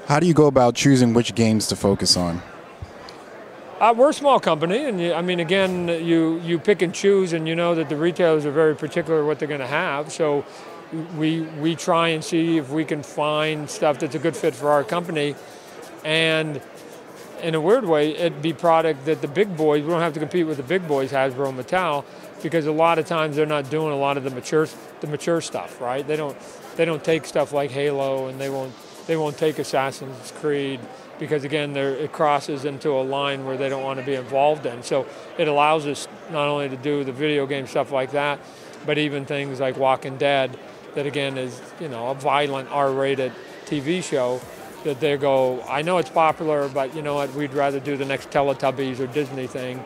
How do you go about choosing which games to focus on? We're a small company, and I mean, again, you pick and choose, and you know that the retailers are very particular what they're going to have. So we try and see if we can find stuff that's a good fit for our company, and in a weird way, it'd be product that the big boys, we don't have to compete with the big boys, Hasbro and Mattel, because a lot of times they're not doing a lot of the mature stuff, right? They don't take stuff like Halo, and they won't take Assassin's Creed, because again, it crosses into a line where they don't want to be involved in. So it allows us not only to do the video game stuff like that, but even things like Walking Dead, that again is, you know, a violent R-rated TV show, that they go, I know it's popular, but you know what, we'd rather do the next Teletubbies or Disney thing,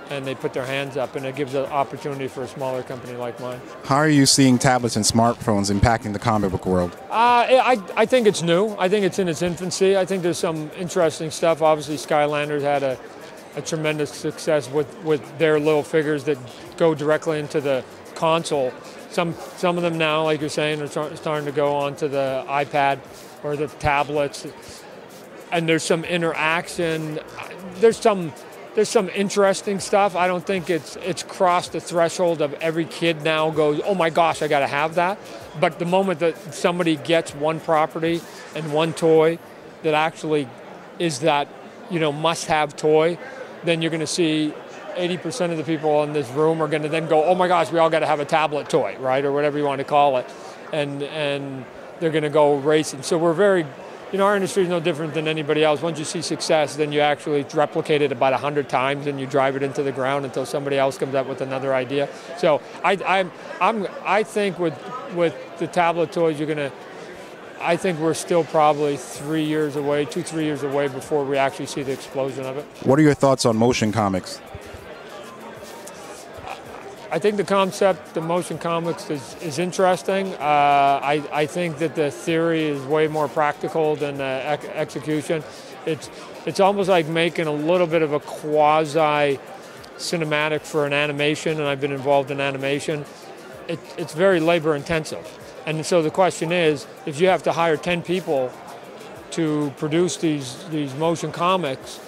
and they put their hands up, and it gives an opportunity for a smaller company like mine. How are you seeing tablets and smartphones impacting the comic book world? I think it's new. I think it's in its infancy. I think there's some interesting stuff. Obviously, Skylanders had a tremendous success with their little figures that go directly into the console. Some of them now, like you're saying, are starting to go onto the iPad or the tablets, and there's some interaction. There's some interesting stuff. I don't think it's crossed the threshold of every kid now goes, oh my gosh, I got to have that. But the moment that somebody gets one property and one toy that actually is that, you know, must-have toy, then you're going to see 80% of the people in this room are going to then go, oh my gosh, we all got to have a tablet toy, right, or whatever you want to call it, and they're going to go racing. So we're very, you know, our industry is no different than anybody else. Once you see success, then you actually replicate it about 100 times, and you drive it into the ground until somebody else comes up with another idea. So I think with the tablet toys, I think we're still probably 3 years away, 2-3 years away before we actually see the explosion of it. What are your thoughts on motion comics? I think the concept of motion comics is interesting. I think that the theory is way more practical than the execution. It's almost like making a little bit of a quasi-cinematic for an animation, and I've been involved in animation. It's very labor intensive. And so the question is, if you have to hire 10 people to produce these motion comics,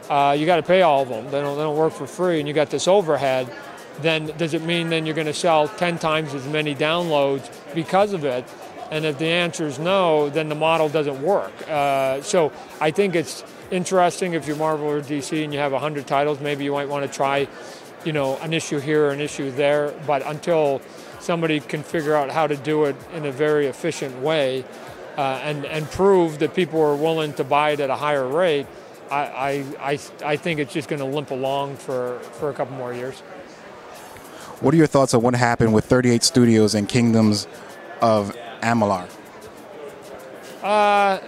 you got to pay all of them. They don't work for free, and you got this overhead. Then does it mean then you're going to sell 10 times as many downloads because of it? And if the answer is no, then the model doesn't work. So I think it's interesting if you're Marvel or DC and you have 100 titles, maybe you might want to try, you know, an issue here, an issue there. But until somebody can figure out how to do it in a very efficient way and prove that people are willing to buy it at a higher rate, I think it's just going to limp along for a couple more years. What are your thoughts on what happened with 38 Studios and Kingdoms of Amalar?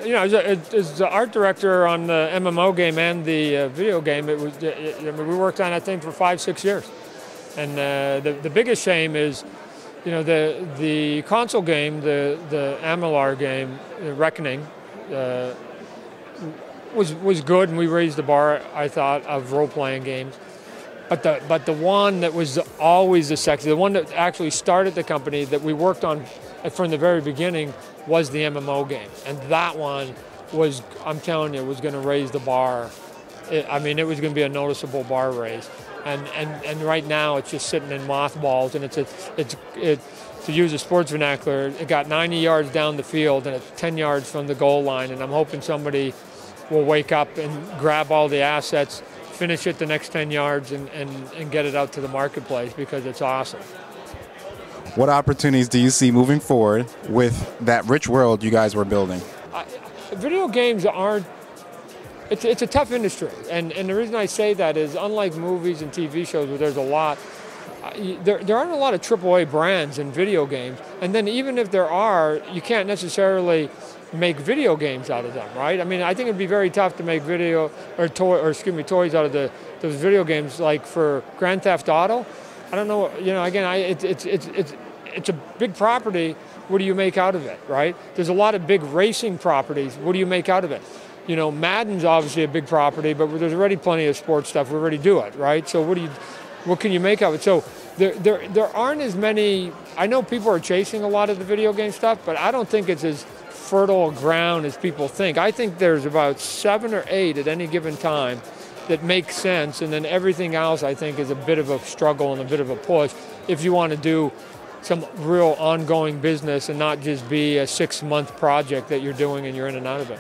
You know, as the art director on the MMO game and the video game, I mean, we worked on that thing for 5-6 years. And the biggest shame is, you know, the console game, the Amalar game, Reckoning, was good, and we raised the bar, I thought, of role-playing games. But the one that was always the sexy, the one that actually started the company that we worked on from the very beginning was the MMO game. And that one was, I'm telling you, was going to raise the bar. I mean, it was going to be a noticeable bar raise. And right now it's just sitting in mothballs, and it's to use a sports vernacular, it got 90 yards down the field and it's 10 yards from the goal line. And I'm hoping somebody will wake up and grab all the assets, finish it the next 10 yards and get it out to the marketplace, because it's awesome. What opportunities do you see moving forward with that rich world you guys were building? Video games aren't, it's a tough industry. And the reason I say that is, unlike movies and TV shows where there's a lot, there aren't a lot of AAA brands in video games. And then even if there are, you can't necessarily make video games out of them, right? I mean, I think it'd be very tough to make toys out of those video games. Like for Grand Theft Auto, I don't know. You know, again, it's a big property. What do you make out of it, right? There's a lot of big racing properties. What do you make out of it? You know, Madden's obviously a big property, but there's already plenty of sports stuff. We already do it, right? So what can you make of it? So there aren't as many. I know people are chasing a lot of the video game stuff, but I don't think it's as fertile ground as people think. I think there's about 7 or 8 at any given time that make sense, and then everything else I think is a bit of a struggle and a bit of a push if you want to do some real ongoing business and not just be a 6-month project that you're doing and you're in and out of it.